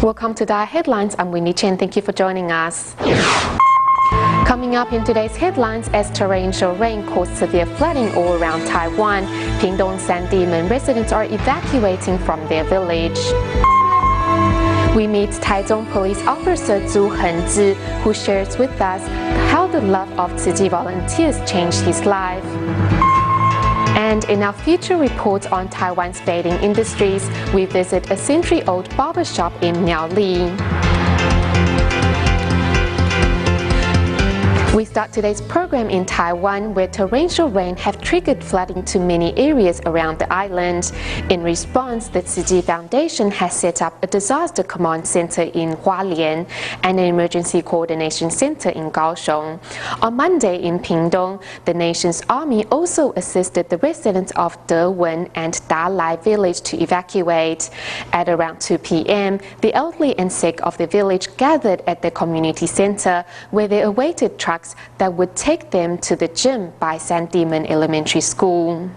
Welcome to DaAi Headlines. I'm Winnie Chen. Thank you for joining us. Coming up in today's headlines, as torrential rain caused severe flooding all around Taiwan, Pingdong San Diman residents are evacuating from their village. We meet Taichung Police Officer Zhu Hengzhi, who shares with us how the love of Tzu Chi volunteers changed his life. And in our future report on Taiwan's bathing industries, we visit a century-old barbershop in Miaoli. We start today's program in Taiwan, where torrential rain have triggered flooding to many areas around the island. In response, the Tzu Chi Foundation has set up a disaster command center in Hualien and an emergency coordination center in Kaohsiung. On Monday in Pingdong, the nation's army also assisted the residents of Dewen and DaLai village to evacuate. At around 2 p.m., the elderly and sick of the village gathered at the community center, where they awaited trucks that would take them to the gym by San Diman Elementary School.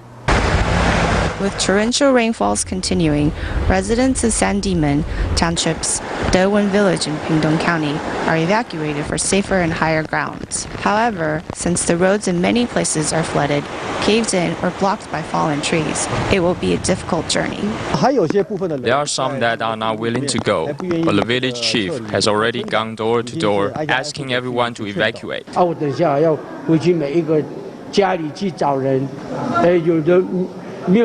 With torrential rainfalls continuing, residents of San Diman Township's Dewen Village in Pingdong County are evacuated for safer and higher grounds. However, since the roads in many places are flooded, caved in, or blocked by fallen trees, it will be a difficult journey. There are some that are not willing to go, but the village chief has already gone door to door asking everyone to evacuate. By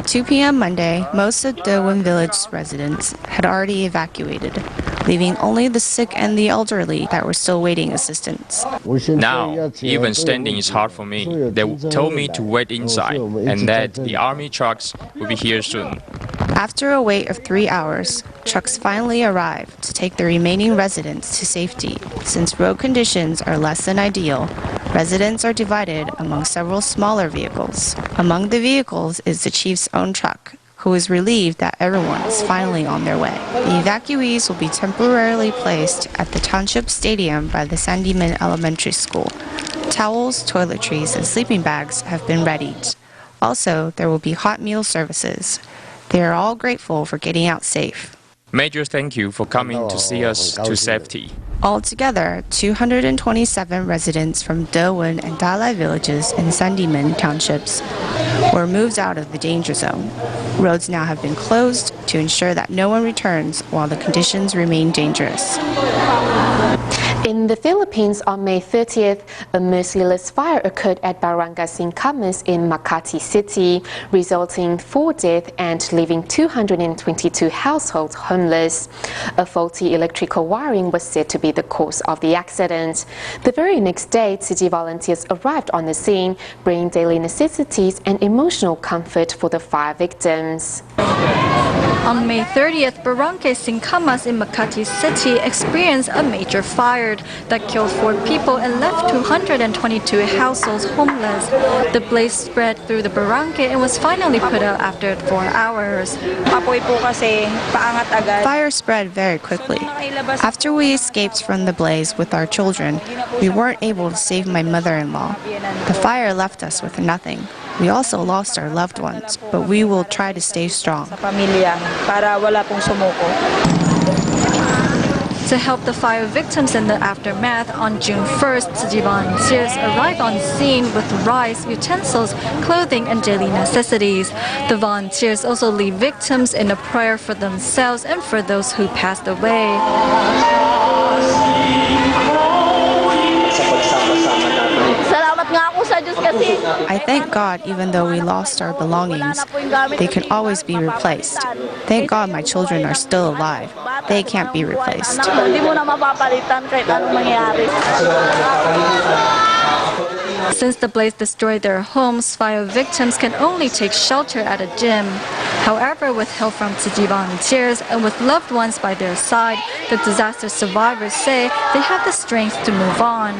2 p.m. Monday, most of Dewen Village residents had already evacuated, leaving only the sick and the elderly that were still waiting assistance. Now, even standing is hard for me. They told me to wait inside and that the army trucks will be here soon. After a wait of 3 hours, trucks finally arrived to take the remaining residents to safety. Since road conditions are less than ideal, residents are divided among several smaller vehicles. Among the vehicles is the chief's own truck, who is relieved that everyone is finally on their way. The evacuees will be temporarily placed at the township stadium by the San Diman Elementary School. Towels, toiletries, and sleeping bags have been readied. Also, there will be hot meal services. They are all grateful for getting out safe. Major thank you for coming to see us to safety. Altogether, 227 residents from Dewen and DaLai villages in San Diman townships were moved out of the danger zone. Roads now have been closed to ensure that no one returns while the conditions remain dangerous. In the Philippines, on May 30th, a merciless fire occurred at Barangay Singkamas in Makati City, resulting in 4 deaths and leaving 222 households homeless. A faulty electrical wiring was said to be the cause of the accident. The very next day, Tzu Chi volunteers arrived on the scene, bringing daily necessities and emotional comfort for the fire victims. On May 30th, Barangay Singkamas in Makati City experienced a major fire that killed 4 people and left 222 households homeless. The blaze spread through the barangay and was finally put out after 4 hours. Fire spread very quickly. After we escaped from the blaze with our children, we weren't able to save my mother-in-law. The fire left us with nothing. We also lost our loved ones, but we will try to stay strong. To help the fire victims in the aftermath, on June 1st, Tzu Chi volunteers arrived on scene with rice, utensils, clothing, and daily necessities. The volunteers also lead victims in a prayer for themselves and for those who passed away. I thank God even though we lost our belongings, they can always be replaced. Thank God my children are still alive. They can't be replaced. Since the blaze destroyed their homes, fire victims can only take shelter at a gym. However, with help from Tzu Chi volunteers and with loved ones by their side, the disaster survivors say they have the strength to move on.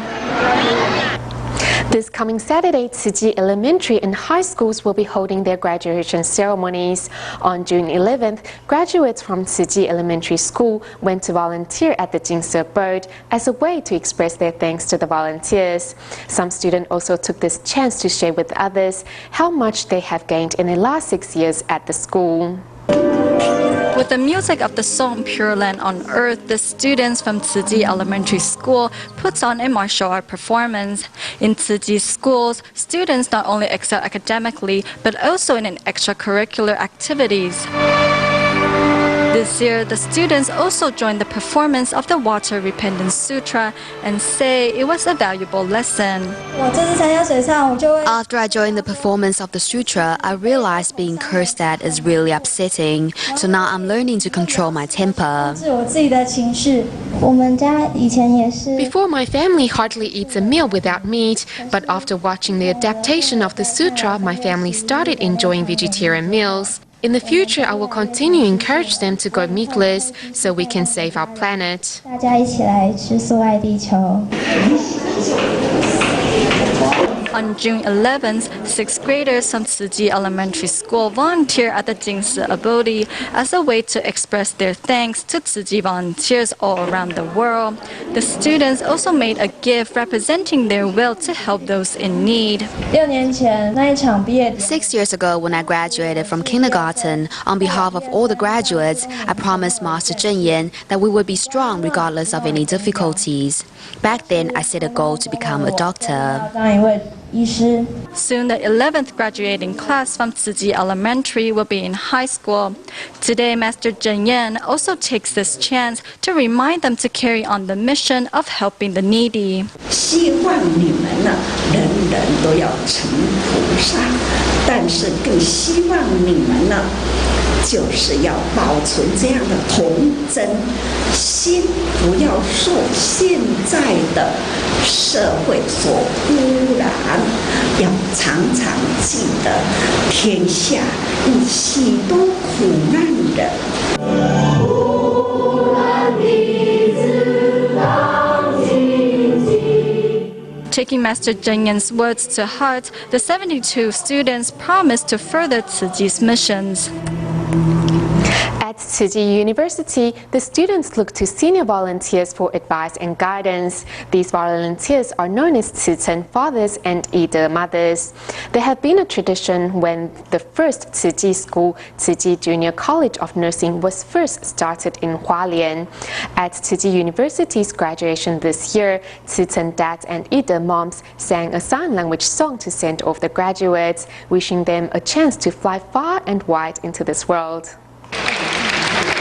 This coming Saturday, Tzu Chi Elementary and high schools will be holding their graduation ceremonies. On June 11th, graduates from Tzu Chi Elementary School went to volunteer at the Jingse Bird as a way to express their thanks to the volunteers. Some students also took this chance to share with others how much they have gained in the last 6 years at the school. With the music of the song Pure Land on Earth, the students from Tsuji Elementary School puts on a martial art performance. In Tsuji schools, students not only excel academically, but also in extracurricular activities. This year, the students also joined the performance of the Water Repentance Sutra and say it was a valuable lesson. After I joined the performance of the sutra, I realized being cursed at is really upsetting. So now I'm learning to control my temper. Before, my family hardly eats a meal without meat, but after watching the adaptation of the sutra, my family started enjoying vegetarian meals. In the future, I will continue to encourage them to go meatless so we can save our planet. On June 11th, 6th graders from Tsuji Elementary School volunteered at the Jingsi Abode as a way to express their thanks to Tsuji volunteers all around the world. The students also made a gift representing their will to help those in need. 6 years ago, when I graduated from kindergarten, on behalf of all the graduates, I promised Master Zheng Yan that we would be strong regardless of any difficulties. Back then, I set a goal to become a doctor. Soon, the 11th graduating class from Tsuji Elementary will be in high school. Today, Master Zheng Yan also takes this chance to remind them to carry on the mission of helping the needy. 希望你们呢，人人都要成菩萨，但是更希望你们呢，就是要保存这样的童真心，不要受现在的社会所污染，要常常记得天下有许多苦难人。 Taking Master Zheng Yan's words to heart, the 72 students promised to further Tsuji's missions. At Tsuji University, the students look to senior volunteers for advice and guidance. These volunteers are known as Tsuchen fathers and Ida mothers. There have been a tradition when the first Tsuji school, Tsuji Junior College of Nursing, was first started in Hualien. At Tsuji University's graduation this year, Tsuchen dads and Ida moms sang a sign language song to send off the graduates, wishing them a chance to fly far and wide into this world.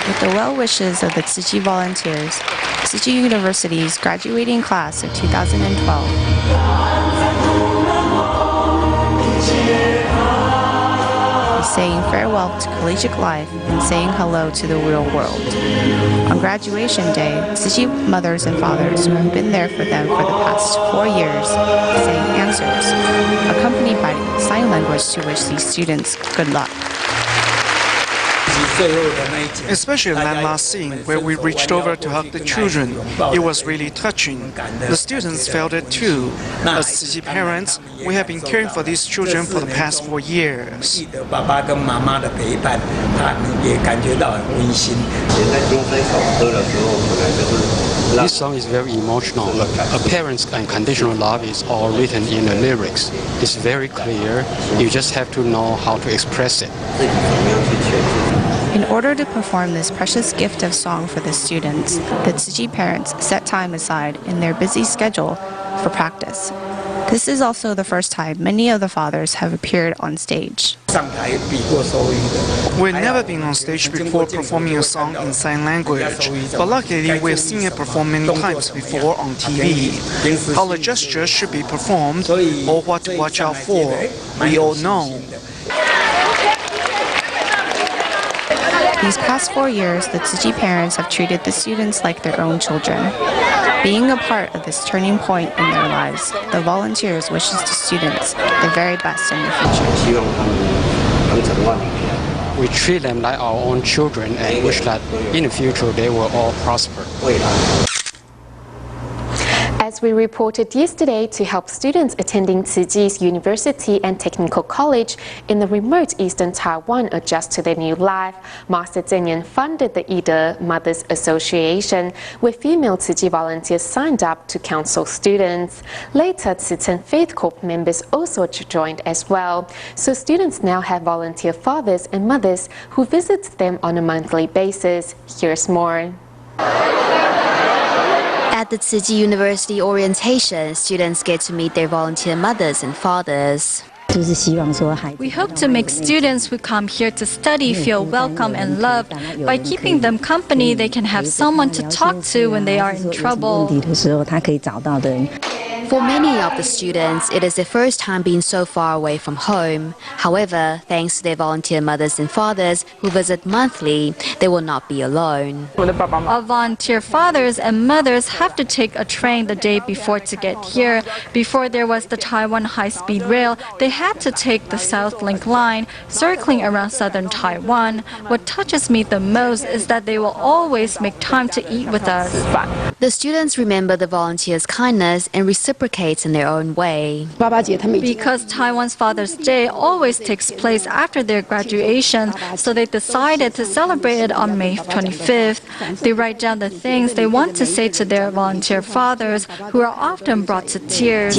With the well wishes of the Tsuji volunteers, Tsuji University's graduating class of 2012 is saying farewell to collegiate life and saying hello to the real world. On graduation day, Tsuji mothers and fathers who have been there for them for the past 4 years sang answers, accompanied by sign language to wish these students good luck. Especially that last scene where we reached over to hug the children. It was really touching. The students felt it too. As Tsuji parents, we have been caring for these children for the past 4 years. This song is very emotional. A parent's unconditional love is all written in the lyrics. It's very clear. You just have to know how to express it. In order to perform this precious gift of song for the students, the Tsuji parents set time aside in their busy schedule for practice. This is also the first time many of the fathers have appeared on stage. We've never been on stage before performing a song in sign language, but luckily we've seen it performed many times before on TV. How the gestures should be performed or what to watch out for, we all know. These past 4 years, the Tsuji parents have treated the students like their own children. Being a part of this turning point in their lives, the volunteers wishes the students the very best in the future. We treat them like our own children and wish that in the future they will all prosper. As As we reported yesterday, to help students attending Tzuji's University and Technical College in the remote eastern Taiwan adjust to their new life, Master Zheng Yan funded the Ida Mothers Association, where female Tzuji volunteers signed up to counsel students. Later, Tzuchen Faith Corps members also joined as well. So students now have volunteer fathers and mothers who visit them on a monthly basis. Here's more. At the Tzuji University orientation, students get to meet their volunteer mothers and fathers. We hope to make students who come here to study feel welcome and loved. By keeping them company, they can have someone to talk to when they are in trouble. For many of the students, it is their first time being so far away from home. However, thanks to their volunteer mothers and fathers who visit monthly, they will not be alone. Our volunteer fathers and mothers have to take a train the day before to get here. Before there was the Taiwan high-speed rail, they had to take the South Link line, circling around southern Taiwan. What touches me the most is that they will always make time to eat with us. The students remember the volunteers' kindness and reciprocate in their own way. Because Taiwan's Father's Day always takes place after their graduation, so they decided to celebrate it on May 25th. They write down the things they want to say to their volunteer fathers, who are often brought to tears.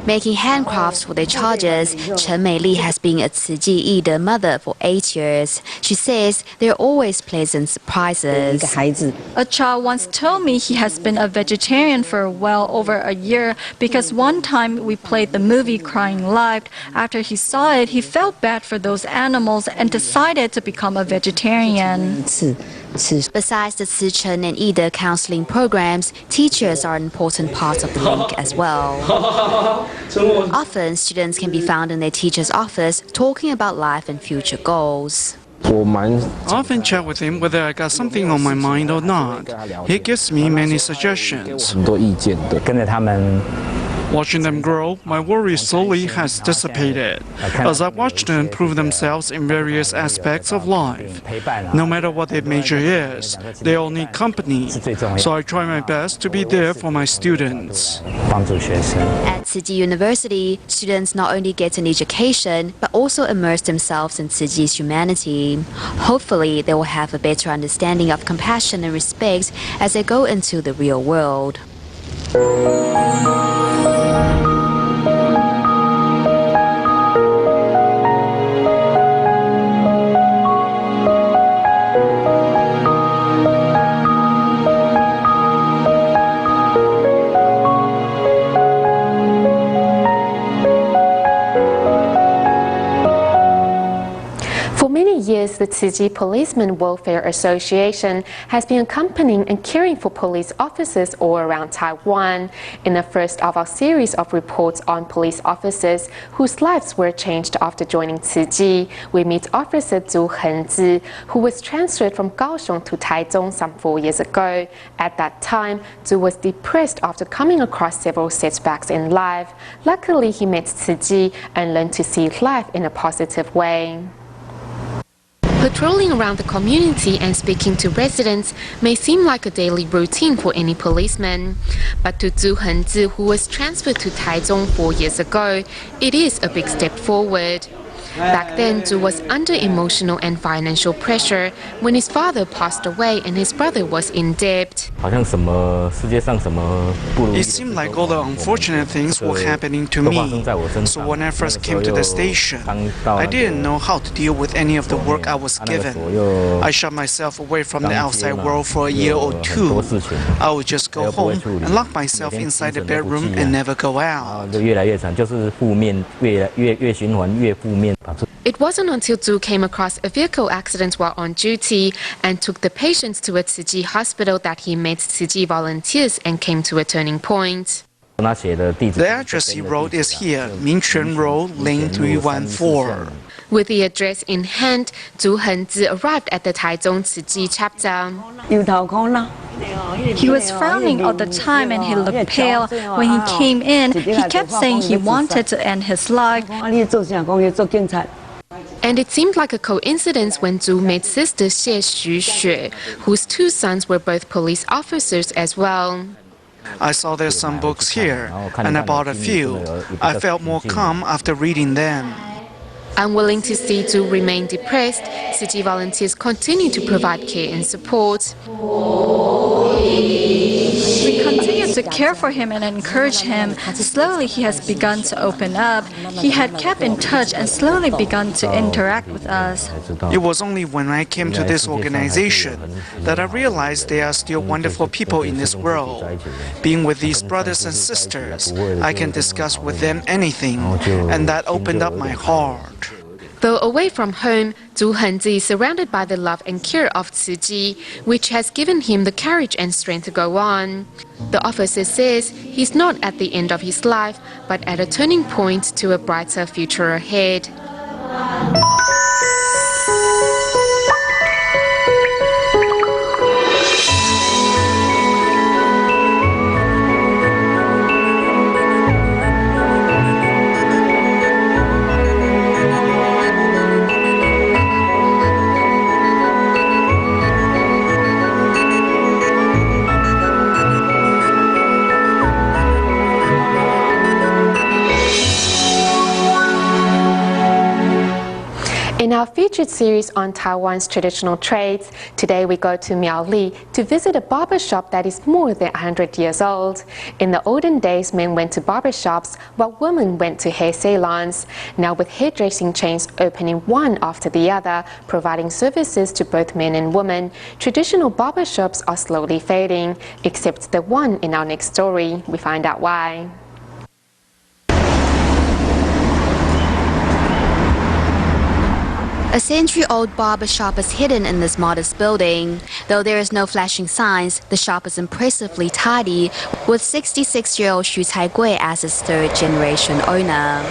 Making handcrafts for their charges, Chen Meili has been a Tzuji Ida mother for 8 years. She says there are always pleasant surprises. A child once told me he has been a vegetarian for well over a year because one time we played the movie Crying Live. After he saw it, he felt bad for those animals and decided to become a vegetarian. Besides the Tzuchen and Ida counseling programs, teachers are an important part of the link as well. Often, students can be found in their teacher's office talking about life and future goals. I often chat with him whether I got something on my mind or not. He gives me many suggestions. Watching them grow, my worry slowly has dissipated as I watch them prove themselves in various aspects of life. No matter what their major is, they all need company, so I try my best to be there for my students. At Tzuji University, students not only get an education, but also immerse themselves in Tzuji's humanity. Hopefully, they will have a better understanding of compassion and respect as they go into the real world. For many years, the Tzuji Policemen Welfare Association has been accompanying and caring for police officers all around Taiwan. In the first of our series of reports on police officers whose lives were changed after joining Tzuji, we meet Officer Zhu Hengzi, who was transferred from Kaohsiung to Taichung some 4 years ago. At that time, Zhu was depressed after coming across several setbacks in life. Luckily, he met Tzuji and learned to see life in a positive way. Patrolling around the community and speaking to residents may seem like a daily routine for any policeman. But to Zhu Hengzi, who was transferred to Taichung 4 years ago, it is a big step forward. Back then, Zhu was under emotional and financial pressure when his father passed away and his brother was in debt. It seemed like all the unfortunate things were happening to me. So when I first came to the station, I didn't know how to deal with any of the work I was given. I shut myself away from the outside world for a year or two. I would just go home and lock myself inside the bedroom and never go out. It wasn't until Zhu came across a vehicle accident while on duty and took the patients to a Tzuji hospital that he met Tzuji volunteers and came to a turning point. The address he wrote is here, Minquan Road, Lane 314. With the address in hand, Zhu Hengzi arrived at the Taichung Tzuji chapter. He was frowning all the time and he looked pale. When he came in, he kept saying he wanted to end his life. And it seemed like a coincidence when Zhu met sister Xie Xue, whose two sons were both police officers as well. I saw there's some books here, and I bought a few. I felt more calm after reading them. Unwilling to see Zhu remain depressed, city volunteers continue to provide care and support. We continue to care for him and encourage him. Slowly he has begun to open up. He had kept in touch and slowly begun to interact with us. It was only when I came to this organization that I realized there are still wonderful people in this world. Being with these brothers and sisters, I can discuss with them anything, and that opened up my heart. Though away from home, Zhu Henzi is surrounded by the love and care of Tzu Ji, which has given him the courage and strength to go on. The officer says he's not at the end of his life, but at a turning point to a brighter future ahead. In our featured series on Taiwan's traditional trades, today we go to Miaoli to visit a barber shop that is more than 100 years old. In the olden days, men went to barber shops while women went to hair salons. Now with hairdressing chains opening one after the other, providing services to both men and women, traditional barber shops are slowly fading, except the one in our next story. We find out why. A century-old barber shop is hidden in this modest building. Though there is no flashing signs, the shop is impressively tidy, with 66-year-old Xu Caigui as its third-generation owner.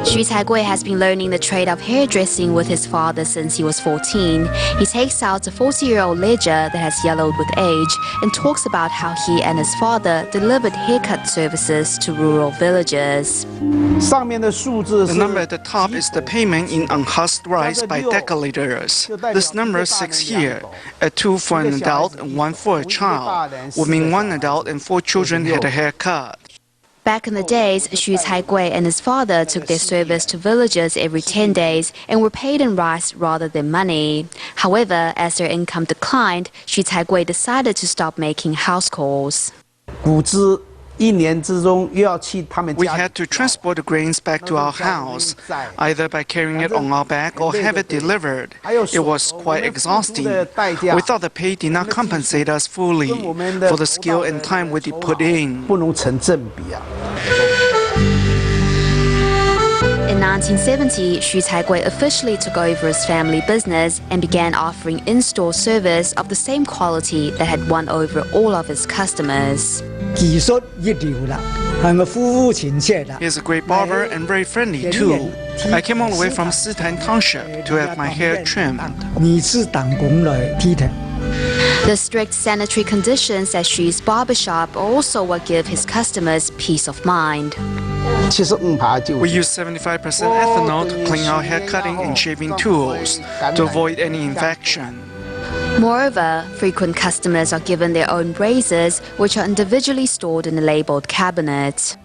Xu Caigui has been learning the trade of hairdressing with his father since he was 14. He takes out a 40-year-old ledger that has yellowed with age and talks about how he and his father delivered haircut services to rural villages. The number at the top is the payment in unhusked rice by decorators. This number 6 here, a 2 for an adult and 1 for a child, would mean 1 adult and 4 children had a haircut. Back in the days, Xu Caigui and his father took their service to villages every 10 days and were paid in rice rather than money. However, as their income declined, Xu Caigui decided to stop making house calls. We had to transport the grains back to our house, either by carrying it on our back or have it delivered. It was quite exhausting. We thought the pay did not compensate us fully for the skill and time we did put in. In 1970, Xu Caigui officially took over his family business and began offering in-store service of the same quality that had won over all of his customers. He's a great barber and very friendly too. I came all the way from Sitan Township to have my hair trimmed. The strict sanitary conditions at Xu's barbershop are also what give his customers peace of mind. We use 75% ethanol to clean our hair cutting and shaving tools to avoid any infection. Moreover, frequent customers are given their own razors, which are individually stored in a labeled cabinet.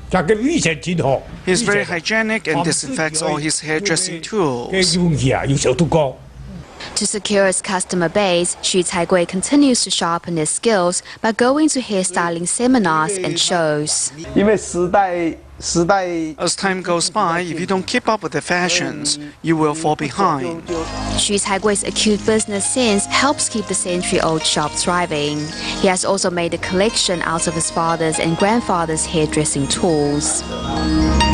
He's very hygienic and disinfects all his hairdressing tools. To secure his customer base, Xu Caigui continues to sharpen his skills by going to hairstyling seminars and shows. As time goes by, if you don't keep up with the fashions, you will fall behind. Xu Caigui's acute business sense helps keep the century-old shop thriving. He has also made a collection out of his father's and grandfather's hairdressing tools.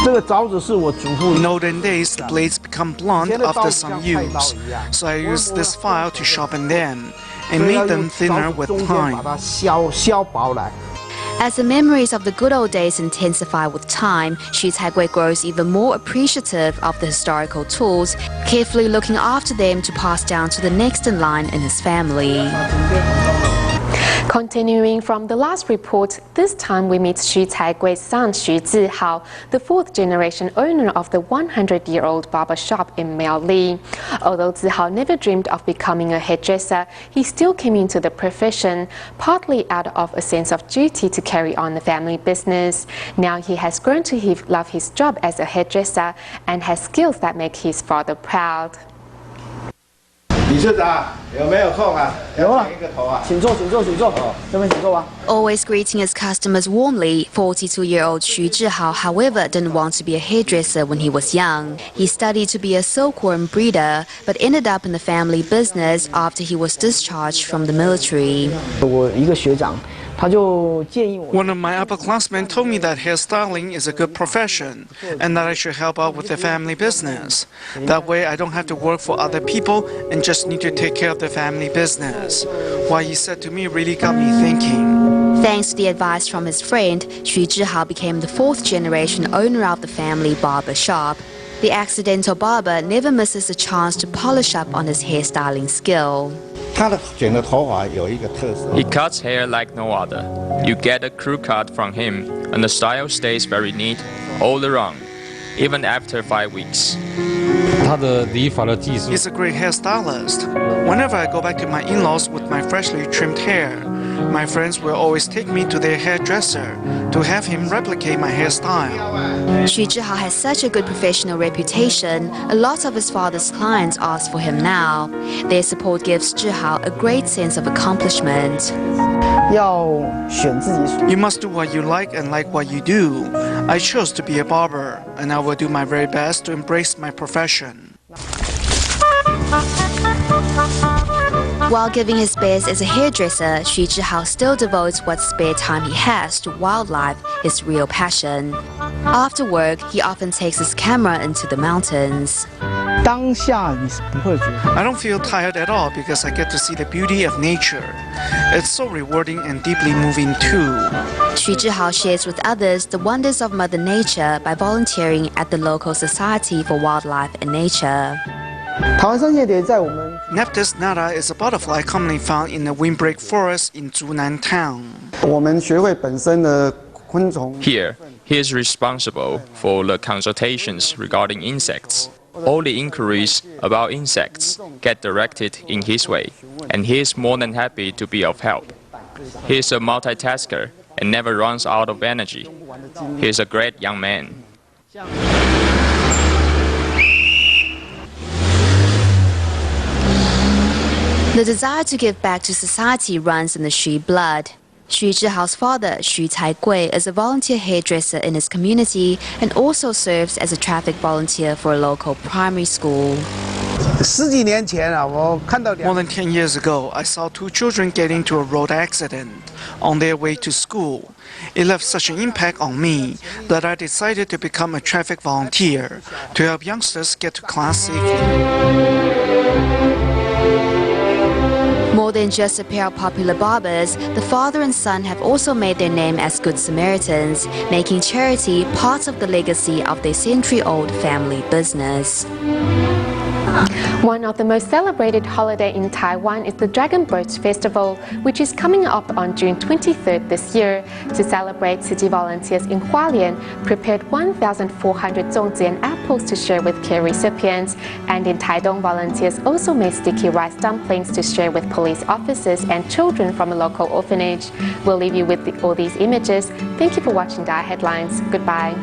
In olden days, the blades become blunt after some use, so I used this file to sharpen them and made them thinner with time. As the memories of the good old days intensify with time, Xu Caigui grows even more appreciative of the historical tools, carefully looking after them to pass down to the next in line in his family. Continuing from the last report, this time we meet Xu Caigui's son Xu Zihao, the fourth-generation owner of the 100-year-old barber shop in Miaoli. Although Zihao never dreamed of becoming a hairdresser, he still came into the profession, partly out of a sense of duty to carry on the family business. Now he has grown to love his job as a hairdresser and has skills that make his father proud. 理事长有没有空啊？有啊，一个头啊，请坐，请坐，请坐。这边请坐吧。 Always greeting his customers warmly, 42-year-old Xu Zhihao, however, didn't want to be a hairdresser when he was young. He studied to be a silkworm breeder, but ended up in the family business after he was discharged from the military. 我一个学长。 One of my upperclassmen told me that hairstyling is a good profession and that I should help out with the family business. That way I don't have to work for other people and just need to take care of the family business. What he said to me really got me thinking. Thanks to the advice from his friend, Xu Zhihao became the fourth-generation owner of the family barber shop. The accidental barber never misses a chance to polish up on his hairstyling skill. He cuts hair like no other. You get a crew cut from him, and the style stays very neat all around, even after 5 weeks. He's a great hairstylist. Whenever I go back to my in-laws with my freshly trimmed hair, my friends will always take me to their hairdresser to have him replicate my hairstyle. Xu Zhihao has such a good professional reputation, a lot of his father's clients ask for him now. Their support gives Zhihao a great sense of accomplishment. You must do what you like and like what you do. I chose to be a barber, and I will do my very best to embrace my profession. While giving his best as a hairdresser, Xu Zhihao still devotes what spare time he has to wildlife, his real passion. After work, he often takes his camera into the mountains. I don't feel tired at all because I get to see the beauty of nature. It's so rewarding and deeply moving too. Xu Zhihao shares with others the wonders of Mother Nature by volunteering at the local Society for Wildlife and Nature. Nephthys nata is a butterfly commonly found in the windbreak forest in Zhunan town. Here, he is responsible for the consultations regarding insects. All the inquiries about insects get directed in his way, and he is more than happy to be of help. He is a multitasker and never runs out of energy. He is a great young man. The desire to give back to society runs in the Xu blood. Xu Zhihao's father, Xu Caigui, is a volunteer hairdresser in his community and also serves as a traffic volunteer for a local primary school. More than 10 years ago, I saw 2 children get into a road accident on their way to school. It left such an impact on me that I decided to become a traffic volunteer to help youngsters get to class safely. More than just a pair of popular barbers, the father and son have also made their name as Good Samaritans, making charity part of the legacy of their century-old family business. One of the most celebrated holidays in Taiwan is the Dragon Boat Festival, which is coming up on June 23rd this year. To celebrate, city volunteers in Hualien prepared 1,400 zongjian apples to share with care recipients. And in Taidong, volunteers also made sticky rice dumplings to share with police officers and children from a local orphanage. We'll leave you with all these images. Thank you for watching DaAi Headlines. Goodbye.